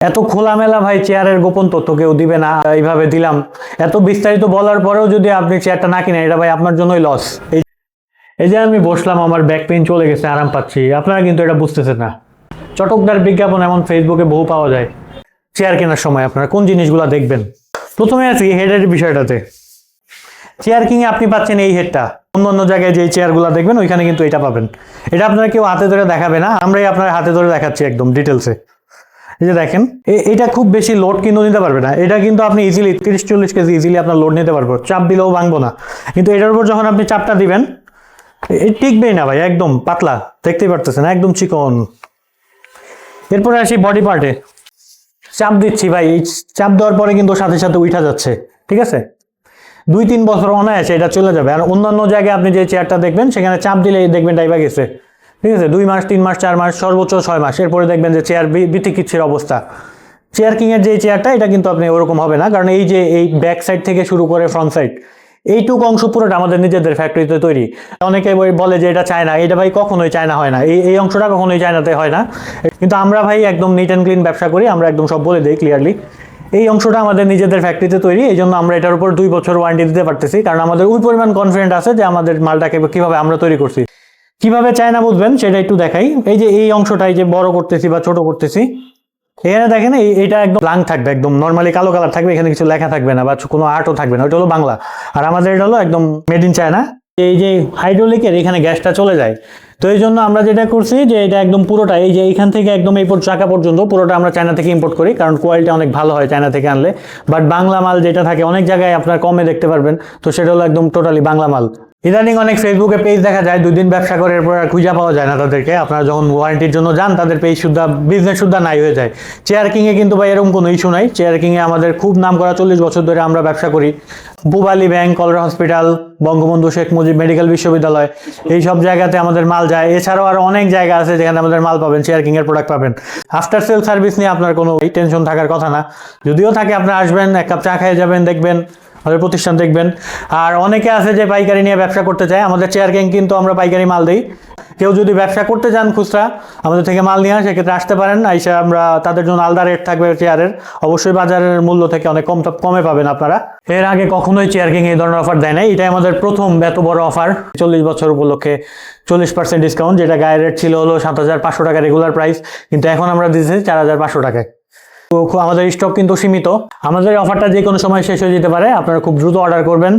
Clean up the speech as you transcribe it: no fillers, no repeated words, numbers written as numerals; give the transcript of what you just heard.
এত খোলামেলা ভাই চেয়ারের গোপন তথ্য কেউ দিবে না, এইভাবে দিলাম। এত বিস্তারিত বলার পরেও যদি আপনি চেয়ারটা না কিনেন, এটা ভাই আপনার জন্যই লস। এই যে আমি বসলাম, আমার ব্যাক পেইন চলে গেছে, আরাম পাচ্ছি, আপনারা কিন্তু এটা বুঝতেছেন না। চটকদার বিজ্ঞাপন এমন ফেসবুকে বহু পাওয়া যায়। চেয়ার কেনার সময় আপনারা কোন জিনিসগুলো দেখবেন? প্রথমে আছি হেডের বিষয়টাতে। চেয়ার কিনে আপনি পাচ্ছেন এই হেডটা, অন্য অন্য জায়গায় যে চেয়ারগুলো দেখবেন ওইখানে কিন্তু এটা পাবেন। এটা আপনারা কেউ হাতে ধরে দেখাবে না, আমরাই আপনার হাতে ধরে দেখাচ্ছি একদম ডিটেলসে। এই যে দেখেন, এটা খুব বেশি লোড কিন্তু নিতে পারবে না। এটা কিন্তু আপনি ইজিলি 30-40 কেজি ইজিলি আপনার লোড নিতে পারবো, চাপ দিলেও ভাঙবো না। কিন্তু এটার উপর যখন আপনি চাপটা দিবেন, টিকবেই না ভাই, একদম পাতলা, দেখতেই পারতেছেন একদম চিকন। এরপরে আসি বডি পার্টে। চাপ দিচ্ছি ভাই, এই চাপ দেওয়ার পরে কিন্তু সাথে সাথে উঠা যাচ্ছে, ঠিক আছে? 2-3 বছর অনায়াসে এটা চলে যাবে। আর অন্যান্য জায়গায় আপনি যে চেয়ারটা দেখবেন সেখানে চাপ দিলে দেখবেন ডাইবা গেছে, ঠিক আছে? 2 মাস, 3 মাস, 4 মাস, সর্বোচ্চ 6 মাস, এরপরে দেখবেন যে চেয়ার বিতিকিচ্ছির অবস্থা। চেয়ার কিং এর যে চেয়ারটা, এটা কিন্তু আপনি ওরকম হবে না, কারণ এই যে এই ব্যাক সাইড থেকে শুরু করে ফ্রন্ট সাইড, এইটুকু অংশ পুরোটা আমাদের নিজেদের ফ্যাক্টরিতে তৈরি। অনেকে বলে যে এটা চায়না, এটা ভাই কখনোই চায়না হয় না, এই অংশটা কখনোই চায়নাতে হয় না। কিন্তু আমরা ভাই একদম নিট অ্যান্ড ক্লিন ব্যবসা করি, আমরা একদম সব বলে দিই ক্লিয়ারলি। এই অংশটা আমাদের নিজেদের ফ্যাক্টরিতে তৈরি, এই জন্য আমরা এটার উপর 2 বছর ওয়ারেন্টি দিতে পারতেছি, কারণ আমাদের ওই পরিমাণ কনফিডেন্ট আছে যে আমাদের মালটাকে কিভাবে আমরা তৈরি করছি। কিভাবে চায়না বুঝবেন সেটা একটু দেখাই। এই যে এই অংশটাই যে বড় করতেছি বা ছোট করতেছি, এখানে দেখেন এটা একদম ব্ল্যাঙ্ক থাকবে, একদম নর্মালি কালো কালার থাকবে, এখানে কিছু লেখা থাকবে না বা কোনো আর্টও থাকবে না। ওটা হলো বাংলা। আর আমাদের এটা হলো একদম মেড ইন চায়না। এই যে হাইড্রোলিকের এখানে গ্যাসটা চলে যায়, তো এই জন্য আমরা যেটা করছি যে এটা একদম পুরোটা, এই যে এইখান থেকে একদম এই চাকা পর্যন্ত পুরোটা আমরা চায়না থেকে ইম্পোর্ট করি, কারণ কোয়ালিটি অনেক ভালো হয় চায়না থেকে আনলে। বাট বাংলা মাল যেটা থাকে অনেক জায়গায় আপনার কমে দেখতে পারবেন, তো সেটা হলো একদম টোটালি বাংলা মাল। ইদানিং অনেক ফেসবুকে পেজ দেখা যায়, 2 দিন ব্যবসা করে এরপর আর খুঁজে পাওয়া যায় না তাদেরকে। আপনারা যখন ওয়ারেন্টির জন্য যান, তাদের পেজ শুদ্ধা, বিজনেস শুদ্ধা নাই হয়ে যায়। চেয়ার কিংয়ে কিন্তু ভাই এরকম কোনো ইস্যু নাই। চেয়ার কিংয়ে আমাদের খুব নাম করা, 40 বছর ধরে আমরা ব্যবসা করি। Pubali bank, cholera hospital, Bangabandhu Sheikh Mujib medical বিশ্ববিদ্যালয়, এই সব জায়গাতে আমাদের মাল যায়। এছাড়াও আরো অনেক জায়গা আছে যেখানে আমাদের মাল পাবেন, চেয়ার কিং এর প্রোডাক্ট পাবেন। আফটার সেল সার্ভিস নিয়ে আপনার কোনো টেনশন থাকার কথা না। যদিও থাকে, আপনারা আসবেন, 1 কাপ চা খেয়ে যাবেন, দেখবেন আমাদের প্রতিষ্ঠান দেখবেন। আর অনেকে আছে যে পাইকারি নিয়ে ব্যবসা করতে চায়, আমাদের চেয়ার কিং কিন্তু আমরা পাইকারি মাল দিই। কেউ যদি ব্যবসা করতে চান খুচরা, আমাদের থেকে মাল নিয়ে সেক্ষেত্রে আসতে পারেন। আইসা আমরা তাদের জন্য আলাদা রেট থাকবে চেয়ারের, অবশ্যই বাজারের মূল্য থেকে অনেক কমে পাবেন আপনারা। এর আগে কখনোই চেয়ার কিং এই ধরনের অফার দেয় নাই, এটাই আমাদের প্রথম এত বড় অফার। 40 বছর উপলক্ষে 40% ডিসকাউন্ট, যেটা গায়ের রেট ছিল হলো 7,500 টাকা রেগুলার প্রাইস, কিন্তু এখন আমরা দিচ্ছি 4,500 টাকায়। তো আমাদের স্টক কিন্তু সীমিত, আমাদের অফারটা যে কোনো সময় শেষ হয়ে যেতে পারে, আপনারা খুব দ্রুত অর্ডার করবেন।